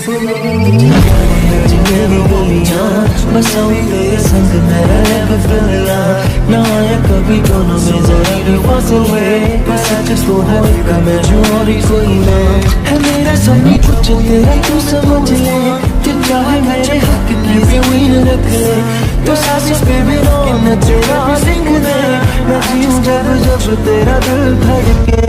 मेरी गलियां बसाऊं तेरे संग मैं रह फिरला ना आया कभी दोनों में जरा भी फासले बस तो होएगा मैं जो और ही कोई ना है मेरा सभी कुछ तेरा तू समझ ले तू चाहे मेरे हक की जमीन रख ले तो सांस पे भी रोना तेरा लिख दे मैं जीऊं जब जब तेरा दिल धड़के।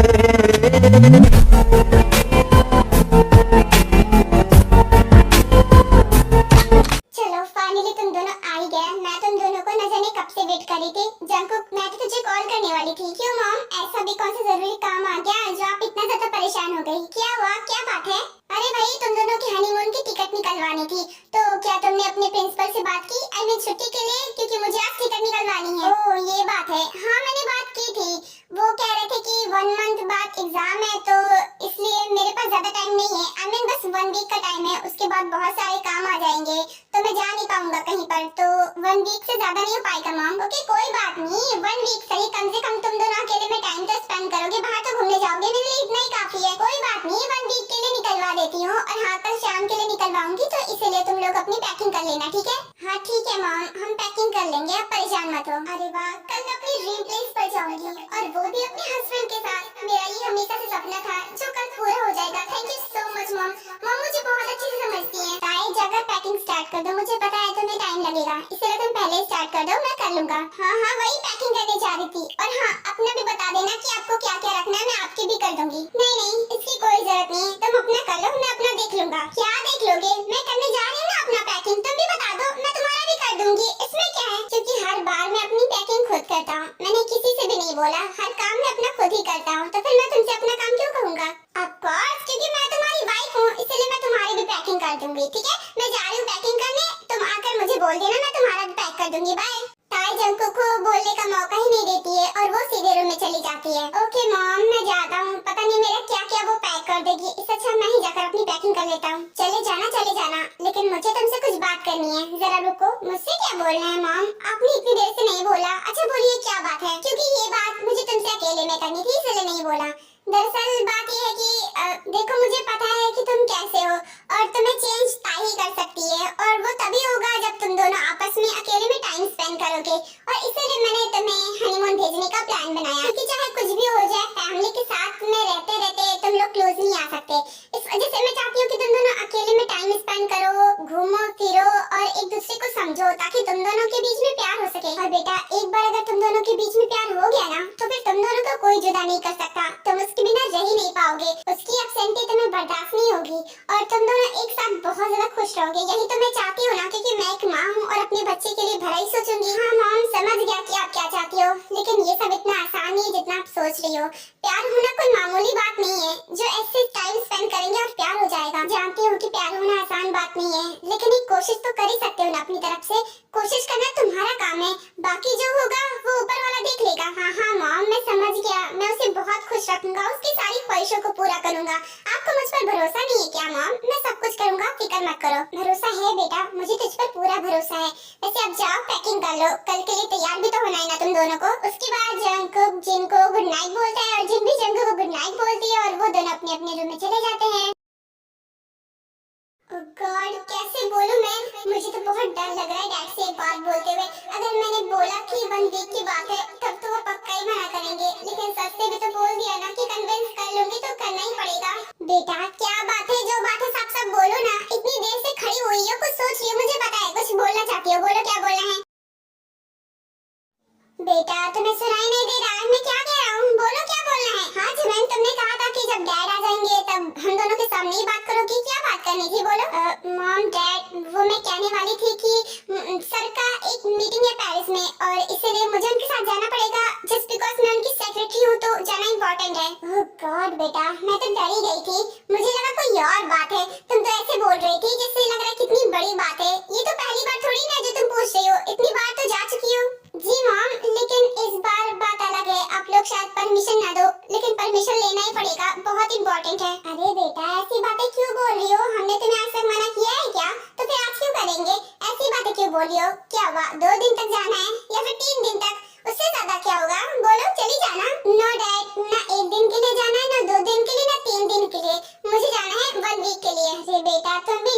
जंकुक, मैं तो तुझे कॉल करने वाली थी। क्यों मॉम, ऐसा भी कौन सा जरूरी काम आ गया जो आप इतना ज्यादा परेशान हो गई? क्या हुआ, क्या बात है? अरे भाई, तुम दोनों की हनीमून की टिकट निकलवानी थी, तो क्या तुमने अपने प्रिंसिपल से बात की? आई मीन छुट्टी के लिए, क्योंकि मुझे आज टिकट निकलवानी है। ओह, ये बात है। हाँ, मैंने बात की थी। वो कह रहे थे कि 1 मंथ बाद एग्जाम है, तो इसलिए मेरे पास ज्यादा टाइम नहीं है। आई मीन बस 1 वीक का टाइम है, उसके बाद बहुत सारे काम आ जाएंगे, तो मैं जा नहीं पाऊंगा कहीं पर। तो 1 वीक से ज्यादा नहीं हो पाएगा मॉम। ओके, कोई बात नहीं, 1 वीक सही, कम से कम तुम दोनों अकेले में टाइम तो स्पेंड करोगे, बाहर तो घूमने जाओगे, मेरे लिए इतना ही काफी है। कोई बात नहीं, 1 वीक के लिए निकलवा देती हूँ, और हाँ, कल शाम के लिए निकलवाऊंगी, तो इसीलिए तुम लोग अपनी पैकिंग कर लेना, ठीक है? हाँ ठीक है मॉम, हम पैकिंग कर लेंगे, आप परेशान मत हो। अरे वाह, कल मैं अपनी ड्रीम प्लेस पर जाऊंगी, और वो भी अपने हस्बैंड के साथ। मेरा ये हमेशा से सपना था, जो कल पूरा हो जाएगा। Thank you so much mom. Mom मुझे बहुत अच्छे से समझती है। सारी जगह पैकिंग स्टार्ट कर दो, मुझे पता है तुम्हें टाइम लगेगा, इसलिए तुम पहले स्टार्ट कर दो, मैं कर लूंगा। हाँ हाँ, वही पैकिंग करने जा रही थी। और हाँ, अपना भी बता देना कि आपको क्या क्या रखना है, मैं आपकी भी कर दूंगी। नहीं नहीं, इसकी कोई जरूरत नहीं है, तुम अपना कर लो, मैं अपना देख लूंगा। क्या देख लोगे? मैं करने जा रही हूँ ना अपना पैकिंग, तुम भी बता दो, मैं तुम्हारा भी कर दूंगी, इसमें क्या है? क्योंकि हर बार मैं अपनी पैकिंग खुद करता हूँ, मैंने किसी से भी नहीं बोला, हर काम मैं अपना खुद ही करता हूँ, तो फिर मैं तुमसे अपना काम क्यों कहूँगा? ऑफ कोर्स, क्योंकि मैं तुम्हारी वाइफ हूँ, इसलिए मैं तुम्हारी भी पैकिंग कर दूंगी, ठीक है? मैं जा रही हूँ पैकिंग करने, तुम आकर मुझे बोल देना, मैं तुम्हारा भी पैक कर दूंगी। बाय। ताई जंकुक को बोलने का मौका ही नहीं देती है, और वो सीधे रूम में चली जाती है। ओके मॉम, मैं जाता हूँ, पता नहीं मेरा क्या क्या वो पैक कर देगी, इससे अच्छा मैं ही जाकर अपनी पैकिंग कर लेता हूँ। चले जाना, लेकिन मुझे तुमसे कुछ बात करनी है, जरा रुको। मुझसे क्या बोलना है मॉम? आपने इतनी देर से नहीं बोला। अच्छा बोलिए, क्या बात है? क्योंकि ये बात मुझे तुमसे अकेले में करनी थी, इसलिए नहीं बोला। दरअसल बात ये है कि देखो, मुझे पता है कि तुम कैसे हो, और तुम्हें चेंज ताई ही कर सकती है, और वो तभी होगा जब तुम दोनों आपस में अकेले में टाइम स्पेंड करोगे, और इसीलिए मैंने तुम्हें हनीमून भेजने का प्लान बनाया। क्योंकि चाहे कुछ भी हो जाए, फैमिली के साथ में रहते रहते तुम लोग क्लोज नहीं आ सकते, इस वजह से मैं चाहती हूँ कि तुम दोनों अकेले में टाइम स्पेंड करो, घूमो फिरो, और एक दूसरे को समझो, ताकि तुम दोनों के बीच में प्यार हो सके। और बेटा, एक बार अगर तुम दोनों के बीच में प्यार हो गया ना, तो फिर तुम दोनों को कोई जुदा नहीं कर सकता, तुम उसके बिना रह ही नहीं पाओगे, उसकी एब्सेंटी तुम्हें बर्दाश्त नहीं होगी, और तुम दोनों एक साथ बहुत ज्यादा खुश रहोगे। यही तो मैं चाहती हूँ ना, क्योंकि मैं एक माँ हूँ और अपने बच्चे के लिए भला ही सोचूंगी। हाँ मॉम, समझ गया कि आप क्या चाहती हो, लेकिन ये सब इतना आसान नहीं है जितना आप सोच रही हो। प्यार होना कोई मामूली बात नहीं है, जो ऐसे टाइम स्पेंड करेंगे और प्यार हो जाएगा। जानती हूँ कि प्यार होना आसान बात नहीं है, लेकिन एक कोशिश तो कर ही सकते हो ना अपनी तरफ से। कोशिश करना तुम्हारा काम है, बाकी जो होगा वो ऊपर वाला देख लेगा। हाँ हाँ मॉम, मैं समझ गया, मैं उसे बहुत खुश रखूंगा, उसकी सारी ख्वाहिशों को पूरा करूंगा। आपको मुझ पर भरोसा नहीं है क्या मॉम? मैं सब कुछ करूंगा, फिक्र मत करो। भरोसा है बेटा, मुझे तुझ पर पूरा भरोसा है। वैसे अब जाओ, पैकिंग कर लो, कल के लिए तैयार भी तो होना है ना तुम दोनों को। उसके बाद जंकुक जिन को गुड नाइट बोलता है, और जिन भी जंकुक को गुड नाइट बोलती है, और वो दोनों अपने अपने रूम में चले जाते हैं। गॉड, कैसे बोलूं मैं? मुझे तो बहुत डर लग रहा है डैड से एक बात बोलते हुए। अगर मैंने बोला कि 1 वीक की बात है, तब तो वो पक्का ही मना करेंगे, लेकिन सच से भी तो बोल दिया ना कि कन्विंस कर लूंगी, तो करना ही पड़ेगा। बेटा, क्या बात है? जो बात है सब सब बोलो ना, इतनी देर से खड़ी हुई हो, कुछ सोच रही हो, मुझे पता है कुछ बोलना चाहती हो, बोलो क्या बोलना है। बेटा, तुम्हें सुनाई नहीं दे रहा है मैं क्या कह रहा हूँ? बोलो क्या बोलना है। हाँ जिमन, तुमने कहा था कि जब डैड आ जाएंगे तब हम दोनों के सामने ही बात करोगी, क्या बात करनी थी, बोलो। मॉम डैड, वो मैं कहने वाली थी कि सर का एक मीटिंग है पेरिस में, और इसीलिए मुझे उनके साथ जाना पड़ेगा, जस्ट बिकॉज मैं उनकी सेक्रेटरी हूँ, तो जाना इम्पोर्टेंट है। ओह गॉड बेटा, मैं तो डर ही गई थी, मुझे लगा कोई और बात है। तुम तो ऐसे बोल रही थी जैसे लग रहा है कितनी बड़ी बात है। ये तो पहली बार थोड़ी ना जो तुम पूछ रही हो, इतनी बार तो जा चुकी हो। जी मॉम, लेकिन इस बार बात अलग है, आप लोग शायद परमिशन ना दो, लेकिन परमिशन लेना ही पड़ेगा, बहुत इम्पोर्टेंट है। अरे बेटा, ऐसी बातें क्यों बोल रही हो? हमने तुम्हें आज तक मना किया है क्या? तो फिर आज क्यों करेंगे? ऐसी बातें क्यों बोल रही हो? क्या हुआ, 2 दिन तक जाना है या फिर 3 दिन तक? उससे ज्यादा क्या होगा, बोलो, चली जाना। नो डैड, ना 1 दिन के लिए जाना है, ना 2 दिन के लिए, ना 3 दिन के लिए, मुझे जाना है 1 वीक के लिए। अरे बेटा, तुम भी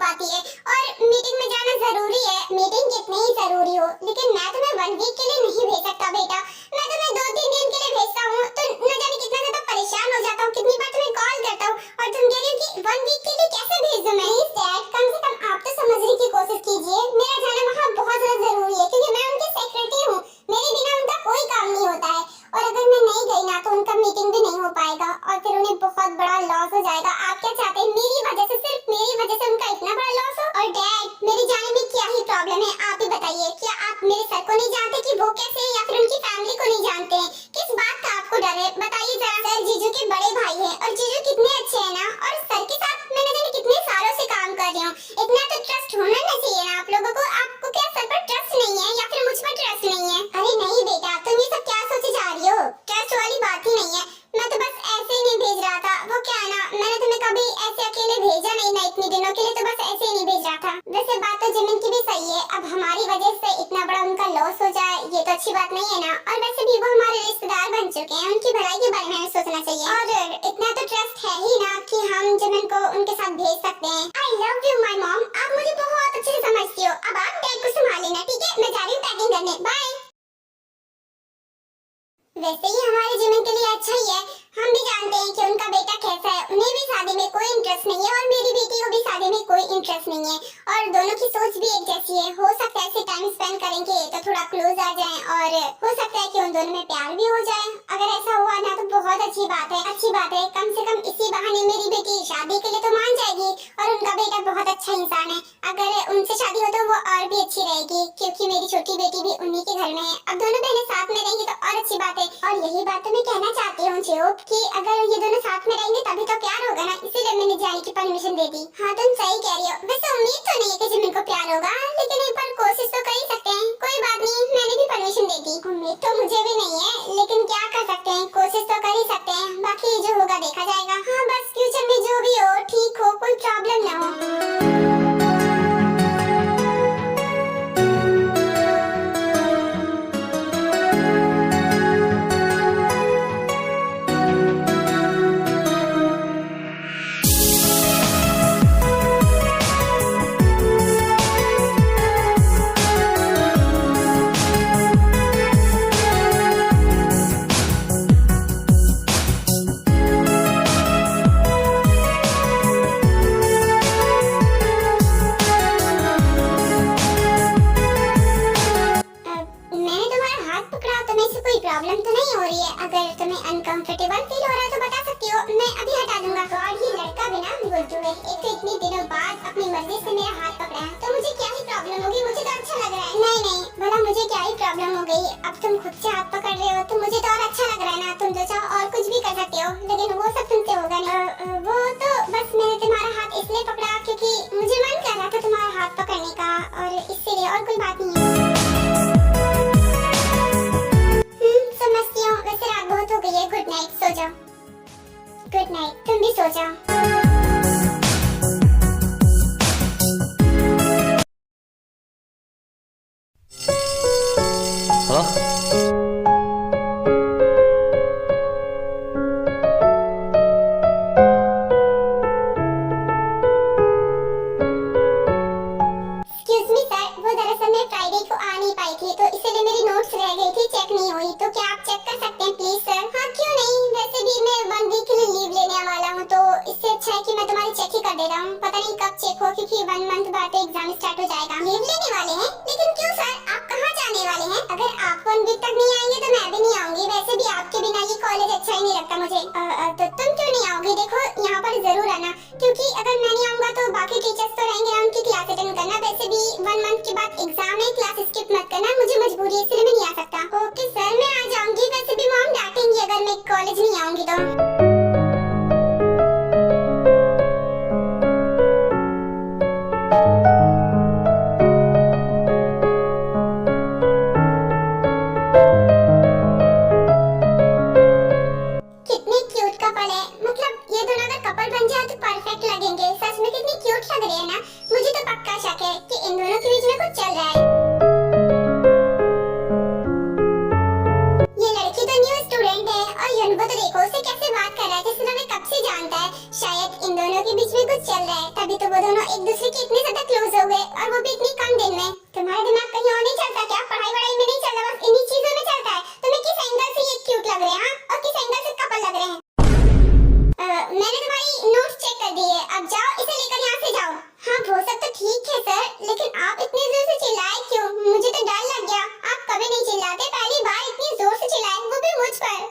पाती है और मीटिंग में जाना जरूरी है। मीटिंग कितनी ही जरूरी हो, लेकिन मैं तुम्हें 1 वीक के लिए नहीं भेज सकता बेटा। मैं तुम्हें 2-3 दिन के लिए भेजता हूँ तो न जाने कितना ज्यादा परेशान हो जाता हूँ, कितनी बार तुम्हें कॉल करता हूँ और तुम कह रही हो कि 1 वीक के लिए कैसे भेज दूं मैं। डैड, कम से कम आप तो समझने की कोशिश कीजिए, मेरा जाना वहाँ बहुत ज्यादा जरूरी है क्योंकि मैं उनकी सेक्रेटरी हूँ। मेरे बिना उनका कोई काम नहीं होता है और अगर मैं नहीं गई ना तो उनका मीटिंग भी नहीं हो पाएगा और फिर उन्हें बहुत बड़ा लॉस हो जाएगा। आप क्या चाहते हैं मेरी वजह से, सिर्फ मेरी वजह से उनका इतना बड़ा लॉस हो? और डैड, मेरे जाने में क्या ही प्रॉब्लम है, आप ही बताइए। क्या आप मेरे सर को नहीं जानते कि वो कैसे हैं या फिर उनकी फैमिली को नहीं जानते हैं? किस बात का आपको डर है बताइए जरा। सर जीजू के बड़े भाई हैं और जीजू कितने अच्छे हैं ना, और सर के साथ मैंने जाने कितने सालों से काम कर रही हूँ। इतना तो ट्रस्ट होना ना चाहिए ना आप लोगों को। आपको क्या सर पर ट्रस्ट नहीं है या फिर मुझ पर ट्रस्ट नहीं है? अरे नहीं बेटा, तुम ये सब क्या सोचे जा रही हो? ट्रस्ट वाली बात ही नहीं है। मैं तो बस ऐसे ही नहीं भेज रहा था। वो क्या है ना, मैंने तुम्हें कभी ऐसे अकेले भेजा नहीं ना इतने दिनों के लिए, तो बस ऐसे ही नहीं भेज रहा था। वैसे बात तो जिमिन की भी सही है, अब हमारी वजह से इतना बड़ा उनका लॉस हो जाए ये तो अच्छी बात नहीं है ना। और वैसे भी वो हमारे रिश्तेदार बन चुके हैं, उनकी भलाई के बारे में हमें सोचना चाहिए। और इतना तो ट्रस्ट है ही ना कि हम जिमिन को उनके साथ भेज सकते हैं। I love you my mom, आप मुझे बहुत अच्छे से समझती हो। अब आप डैड को संभाल लेना, ठीक है? मैं जा रही हूँ पैकिंग करने, बाय। वैसे ही हमारे जिमिन के लिए अच्छा ही है। हम भी जानते हैं कि उनका बेटा कैसा है, उन्हें भी शादी में कोई इंटरेस्ट नहीं है और मेरी बेटी को भी शादी में कोई इंटरेस्ट नहीं है और दोनों की सोच भी एक जैसी है। हो सकता है ऐसे टाइम स्पेंड करेंगे तो थोड़ा क्लोज आ जाएं और हो सकता है कि उन दोनों में प्यार भी हो जाए। अगर ऐसा हुआ ना तो बहुत अच्छी बात है, अच्छी बात है। कम से कम इसी बहाने मेरी बेटी शादी के लिए तो मान जाएगी और उनका बेटा बहुत अच्छा इंसान है। अगर उनसे शादी हो तो वो और भी अच्छी रहेगी क्योंकि मेरी छोटी बेटी भी उन्हीं के घर में है। अब दोनों बहनें साथ में रहेंगी तो और अच्छी बात है। और यही बात तो मैं कहना चाहती हूँ जियो कि अगर ये दोनों साथ में रहेंगे तभी तो प्यार होगा ना, इसीलिए मैंने जाने की परमिशन दे दी। हाँ तुम सही कह रही हो। वैसे उम्मीद तो नहीं है कि जिमिन को प्यार होगा, लेकिन एक बार कोशिश तो कर ही सकते हैं। कोई बात नहीं, मैंने भी परमिशन दे दी। उम्मीद तो मुझे भी नहीं है, लेकिन क्या कर सकते हैं, कोशिश तो कर ही सकते हैं। बाकी जो होगा देखा जाएगा। हाँ बस फ्यूचर में जो भी हो ठीक हो, कोई प्रॉब्लम ना हो। प्रॉब्लम तो नहीं हो रही है? अगर तुम्हें अनकंफर्टेबल फील हो रहा है तो बता सकती हो, मैं अभी हटा दूंगा। गॉड, ये लड़का बिना गुड्डू है, एक तो इतने दिनों बाद अपनी मर्जी से मेरा हाथ पकड़ा है, तो मुझे क्या ही प्रॉब्लम होगी? मुझे तो अच्छा लग रहा है। नहीं नहीं, भला मुझे क्या ही प्रॉब्लम हो गई? अब तुम खुद से हाथ पकड़ रहे हो तो मुझे तो और अच्छा लग रहा है ना। तुम जो चाहो और कुछ भी कर सकते हो, लेकिन वो सब तुमसे होगा नहीं। वो तो बस मैंने तुम्हारा हाथ इसलिए पकड़ा क्योंकि मुझे मन कर रहा था तुम्हारा हाथ पकड़ने का, और इसलिए, और कोई बात नहीं है। समझती हूँ। वैसे रात बहुत हो गई है, गुड नाइट, सो जाओ। गुड नाइट, तुम भी सो जाओ। हाँ? फ्राइडे को आ नहीं पाई थी तो इसीलिए मेरी नोट्स रह गई थी, चेक नहीं हुई। तो क्या आप चेक कर सकते हैं प्लीज सर? हाँ क्यों नहीं, वैसे भी मैं 1 वीक के लिए लीव लेने वाला हूँ तो इससे अच्छा है कि मैं तुम्हारी चेक ही कर दे रहा हूँ। पता नहीं कब चेक हो क्योंकि 1 मंथ बाद तो एग्जाम स्टार्ट हो जाएगा। लीव लेने वाले हैं? लेकिन क्यों सर, आप कहाँ जाने वाले हैं? अगर आप 1 वीक तक नहीं आएंगे तो मैं भी नहीं आऊंगी। वैसे भी आपके बिना ये कॉलेज अच्छा ही नहीं लगता मुझे। तो तुम क्यों नहीं आओगे? देखो यहाँ पर जरूर आना, क्योंकि अगर मैं नहीं आऊंगा तो बाकी टीचर्स तो रहेंगे, उनकी क्लास अटेंड करना। वैसे भी 1 मंथ के बाद एग्जाम है, क्लास स्किप मत करना, मुझे मजबूरी है इसलिए मैं नहीं आ सकता। ओके सर, मैं आ जाऊंगी। वैसे भी मॉम डांटेंगी अगर मैं कॉलेज नहीं आऊंगी तो। कितने क्यूट कपल है, मतलब ये दोनों अगर कपल बन जाए तो परफेक्ट लगेंगे। सच में कितनी क्यूट लग रही है ना। मुझे तो पक्का शक है कि इन दोनों के बीच में कुछ चल रहा है। ये लड़की तो न्यू स्टूडेंट है और युनबो तो देखो उसे कैसे के बीच में कुछ चल रहा है, तभी तो वो दोनों एक दूसरे के इतने ज्यादा क्लोज हो गए, और वो भी इतनी कम दिन में। तुम्हारा दिमाग कहीं और नहीं चलता क्या? पढ़ाई वढ़ाई में नहीं चलता, बस इन्हीं चीजों में चलता है। तुम्हें किस एंगल से ये क्यूट लग रहे हैं और किस एंगल से कपल लग रहे हैं? मैंने तुम्हारी नोट्स चेक कर दी है, अब जाओ इसे लेकर यहाँ से जाओ। हाँ वो सब तो ठीक है सर, लेकिन आप इतनी जोर से चिल्लाए क्यों? मुझे तो डर लग गया। आप कभी नहीं चिल्लाते, पहली बार इतनी जोर से चिल्लाए, वो भी मुझ पर।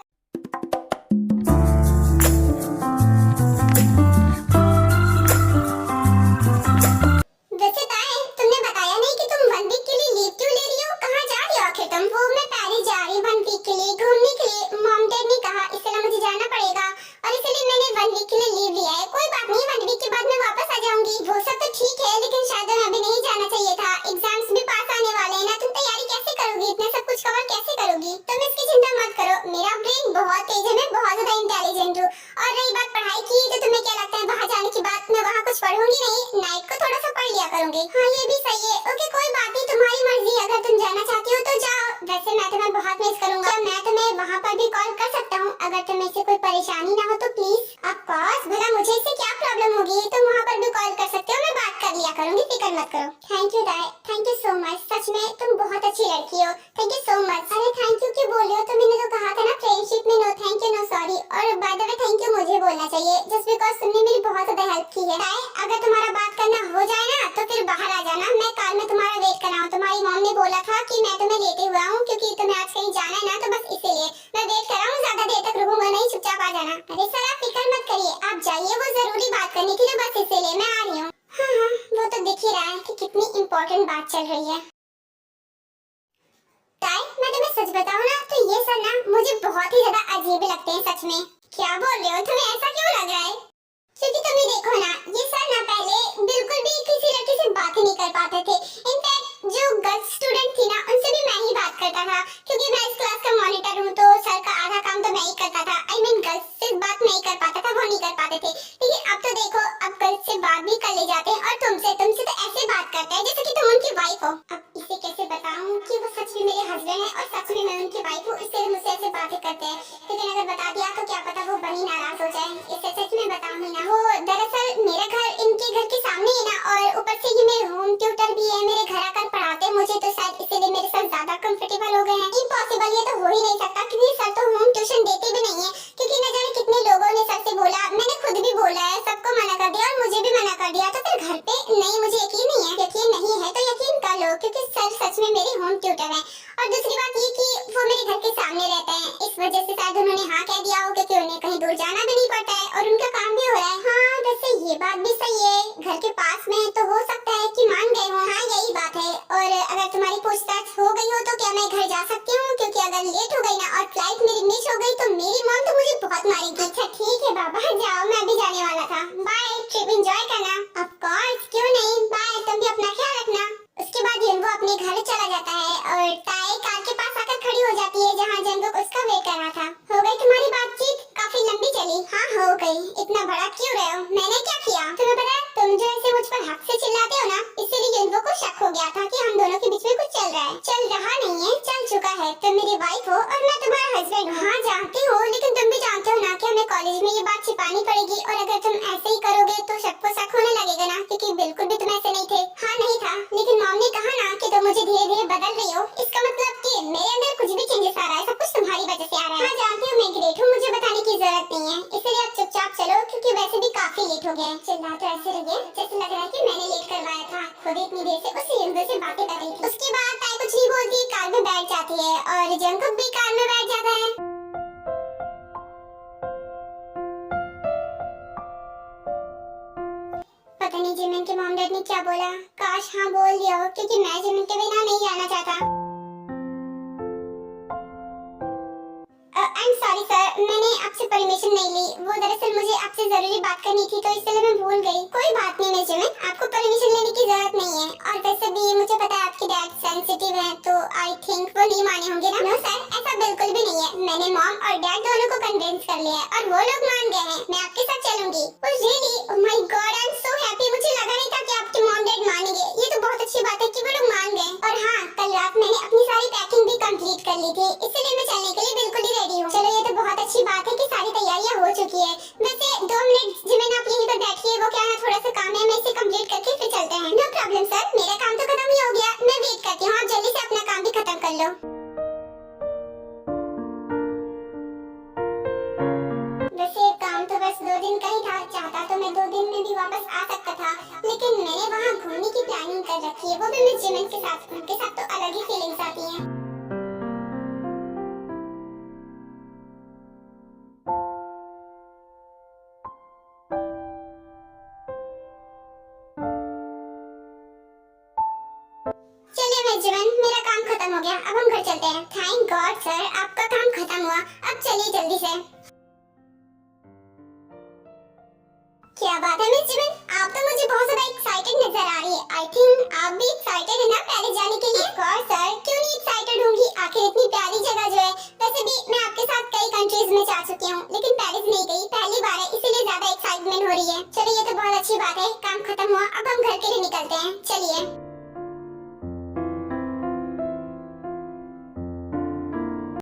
वैसे ताए, तुमने बताया नहीं कि तुम 1 वीक के लिए लीव क्यों ले रही हो? कहाँ जा रही हो आखिर तुम? वो मैं पेरिस जा रही 1 वीक के लिए घूमने के लिए। मॉम डैड ने कहा इसलिए मुझे जाना पड़ेगा, और इसलिए मैंने 1 वीक के लिए लीव लिया है। कोई बात नहीं, 1 वीक के बाद मैं वापस आ जाऊंगी। वो सब तो ठीक है, लेकिन शायद मैं अभी नहीं जाना चाहिए था। एग्जाम्स भी पास आने वाले हैं ना, तुम तैयारी कैसे करोगी? इतना सब कुछ कवर कैसे करोगी? तुम इसकी चिंता मत करो, मेरा ब्रेन बहुत तेज है, मैं बहुत ज्यादा इंटेलिजेंट हूँ। और रही बात पढ़ाई की, तो तुम्हें क्या लगता है वहाँ जाने के बाद मैं वहाँ कुछ पढ़ूंगी नहीं? नाइट को थोड़ा सा पढ़ लिया करूंगी। हाँ ये भी सही है। ओके कोई बात नहीं, तुम्हारी मर्जी, अगर तुम जाना चाहती हो तो जाओ। वैसे मैं तुम्हें बहुत मिस करूंगा, मैं तुम्हें वहाँ पर भी कॉल कर सकता हूँ अगर तुम्हें इससे कोई परेशानी ना हो तो प्लीज। ऑफ कोर्स, भला मुझे इससे क्या प्रॉब्लम होगी? तुम वहाँ पर भी कॉल कर सकते हो, मैं बात कर लिया करूंगी, फिक्र मत करो। थैंक यू दाई, थैंक यू सो मच, सच में तुम बहुत अच्छी लड़की हो, थैंक यू सो मच। अरे थैंक यू क्यों बोल रहे हो? तो मैंने तो कहा था ना फ्रेंडशिप में no thank you no sorry. और by the way thank you मुझे बोलना चाहिए, जस्ट बिकॉज तुमने मेरी बहुत ज्यादा हेल्प की है। दाई अगर तुम्हारा बात करना हो जाए ना तो फिर बाहर आ जाना, मैं कार में तुम्हारा वेट कर रहा हूँ। तुम्हारी मॉम ने बोला था कि मैं तुम्हें लेते हुआ हूँ, क्योंकि तुम्हें आज कहीं जाना है ना, तो बस इसीलिए मैं वेट कर रहा हूँ। ज्यादा देर तक रुकूंगा नहीं, चुपचाप आ जाना। अरे सर आप फिक्र मत करिए, आप जाइए, वो जरूरी बात करनी थी ना, बस इसीलिए मैं आ रही हूँ। हाँ वो तो दिख ही रहा है कि कितनी इम्पोर्टेंट बात चल रही है। ताई मैं तुम्हें सच बताऊँ ना तो ये सर ना मुझे बहुत ही ज्यादा अजीब लगते हैं सच में। क्या बोल रहे हो? तुम्हें ऐसा क्यों लग रहा है? क्योंकि तुम्हें देखो ना, ये सर ना पहले बिल्कुल भी किसी लड़के से बात नहीं कर पाते थे। इनफैक्ट जो गर्ल्स स्टूडेंट थी ना, उनसे भी मैं ही बात करता था, क्योंकि मैं इस क्लास का मॉनिटर हूँ, तो सर का आधा काम तो मैं ही करता था। आई मीन गर्ल्स से बात नहीं कर पाता था, वो नहीं कर पाते थे। लेकिन अब तो देखो, अब गर्ल्स से बात भी कर ले जाते हैं, और तुमसे तो ऐसे बात करते हैं जैसे कि तुम उनकी वाइफ हो। अब इसे कैसे बताऊँ कि वो सच में मेरे हस्बैंड है और सच में मैं उनकी वाइफ हूँ, इसलिए मुझसे ऐसे बातें करते हैं। लेकिन अगर बता दिया तो क्या पता वो बड़ी नाराज हो जाए, इससे सच में बताऊंगी ना। वो दरअसल मेरा घर इनके घर के सामने है ना, और ऊपर से ये मेरे होम ट्यूटर भी है, मेरे घर आकर पढ़ाते हैं मुझे, तो शायद इसीलिए मेरे साथ ज्यादा कंफर्टेबल हो गए हैं। इम्पॉसिबल, ये तो हो ही नहीं सकता, क्योंकि सर तो होम ट्यूशन देते भी नहीं है। क्योंकि न जाने कितने लोगों ने सर से बोला, मैंने खुद भी बोला है, सबको मना कर दिया और मुझे भी मना कर दिया। तो फिर घर पे नहीं, मुझे यकीन नहीं है। यकीन नहीं है तो यकीन कर लो, क्योंकि सर सच में मेरे होम ट्यूटर है। और दूसरी बात ये कि वो मेरे घर के सामने रहते हैं, इस वजह से शायद उन्होंने हाँ कह दिया हो, क्योंकि उन्हें कहीं दूर जाना भी नहीं पड़ता है और उनका काम भी हो रहा है। हाँ वैसे ये बात भी सही है, घर के पास में तो हो सकता है कि मान गए हो। हाँ यही बात है। और अगर तुम्हारी पूछताछ हो गई हो तो क्या मैं घर जा सकती हूँ? क्योंकि अगर लेट हो गई ना और फ्लाइट मेरी मिस हो गई तो मेरी मॉम तो मुझे बहुत मारेगी। अच्छा ठीक है बाबा, जाओ, मैं भी जाने वाला था। बाय, ट्रिप एंजॉय करना। ऑफ कोर्स, क्यों नहीं, बाय, तुम भी अपना ख्याल रखना। उसके बाद वो अपने घर चला जाता है और ताई कार के पास आकर खड़ी हो जाती है, जहाँ जंगुक उसका वेट कर रहा था। हो गई तुम्हारी बातचीत? काफी लंबी चली। हाँ हो गई। इतना बड़ा क्यों रहे हो? मैंने क्या किया? तुम्हें पता है, तुम जो ऐसे मुझ पर हक से चिल्लाते हो ना, इसलिए जंगुक को शक हो गया था कि हम दोनों के बीच में कुछ चल रहा है। चल रहा नहीं है, चल चुका है। तुम मेरी वाइफ हो और मैं तुम्हारा हस्बैंड हूँ। हाँ जानती हो, लेकिन तुम भी जानते हो ना कि हमें कॉलेज में ये बात छिपानी पड़ेगी, और अगर तुम ऐसे ही करोगे तो शक को शक होने लगेगा ना, क्योंकि बिल्कुल भी तुम ऐसे नहीं थे। हाँ नहीं था, लेकिन मॉम ने कहा ना कि तुम मुझे धीरे धीरे बदल रही हो, इसका मतलब कि मेरे अंदर कुछ भी चेंजेस आ रहा है, सब कुछ तुम्हारी वजह से आ रहा है। हाँ जानती हूँ, मैं ग्रेट हूँ, मुझे बताने की जरूरत नहीं है, इसलिए आप चुपचाप चलो, क्योंकि वैसे भी काफी लेट हो गया है। चिल्ला तो ऐसे रहिए जैसे लग रहा है कि मैंने लेट करवाया था, खुद इतनी देर से उसी यंत्र से बातें कर रही थी। उसके बाद ताई कुछ नहीं बोलती, कार में बैठ जाती है और जंकुक भी कार में बैठ जाता है। पता नहीं जिमिन के मॉम डैड ने क्या बोला, काश हाँ बोल दिया हो, क्योंकि मैं जिमिन के बिना नहीं जाना चाहता। आई एम सॉरी सर, मैंने आपसे परमिशन नहीं ली, वो दरअसल मुझे आपसे जरूरी बात करनी थी, तो इसलिए मैं भूल गई। कोई बात नहीं मिस जिमिन, आपको परमिशन लेने की जरूरत नहीं है, और वैसे भी मुझे पता है आपके डैड सेंसिटिव हैं, तो आई थिंक वो नहीं माने होंगे ना। नो सर, ऐसा बिल्कुल भी नहीं है, मैंने मॉम और डैड दोनों को कन्विंस कर लिया है और वो लोग मान गए हैं, मैं आपके साथ चलूंगी। Oh really? Oh my god, I am so happy, मुझे लगा नहीं था कि आपके मॉम डैड मानेंगे। ये तो बहुत अच्छी बात है कि वो लोग मान गए। और हाँ, कल रात मैंने अपनी सारी पैकिंग भी कंप्लीट कर ली थी, इसलिए मैं चलने के लिए बिल्कुल ही रेडी हूँ। चलो ये तो बहुत अच्छी बात है कि सारी तैयारियां हो चुकी है। वैसे 2 मिनट जिमिन आप यहीं पर बैठिए, वो वापस आ सकता था, लेकिन मैंने वहाँ घूमने की प्लानिंग कर रखी है, वो भी मिस जिमिन के साथ। उनके साथ तो अलग ही फीलिंग्स आती हैं। चलिए मिस जिमिन, मेरा काम खत्म हो गया, अब हम घर चलते हैं। थैंक गॉड सर, आपका काम खत्म हुआ। अब चलिए जल्दी से। क्या बात है मिस जिमिन, आप तो मुझे बहुत ज्यादा एक्साइटेड नजर आ रही है। आई थिंक आप भी एक्साइटेड है ना पेरिस जाने के लिए? ऑफ सर, क्यों नहीं एक्साइटेड होंगी, आखिर इतनी प्यारी जगह जो है। वैसे भी मैं आपके साथ कई कंट्रीज में जा चुकी हूँ, लेकिन पेरिस नहीं गई, पहली बार है, इसीलिए ज्यादा एक्साइटमेंट हो रही है। चलिए ये तो बहुत अच्छी बात है, काम खत्म हुआ, अब हम घर के लिए निकलते हैं। चलिए।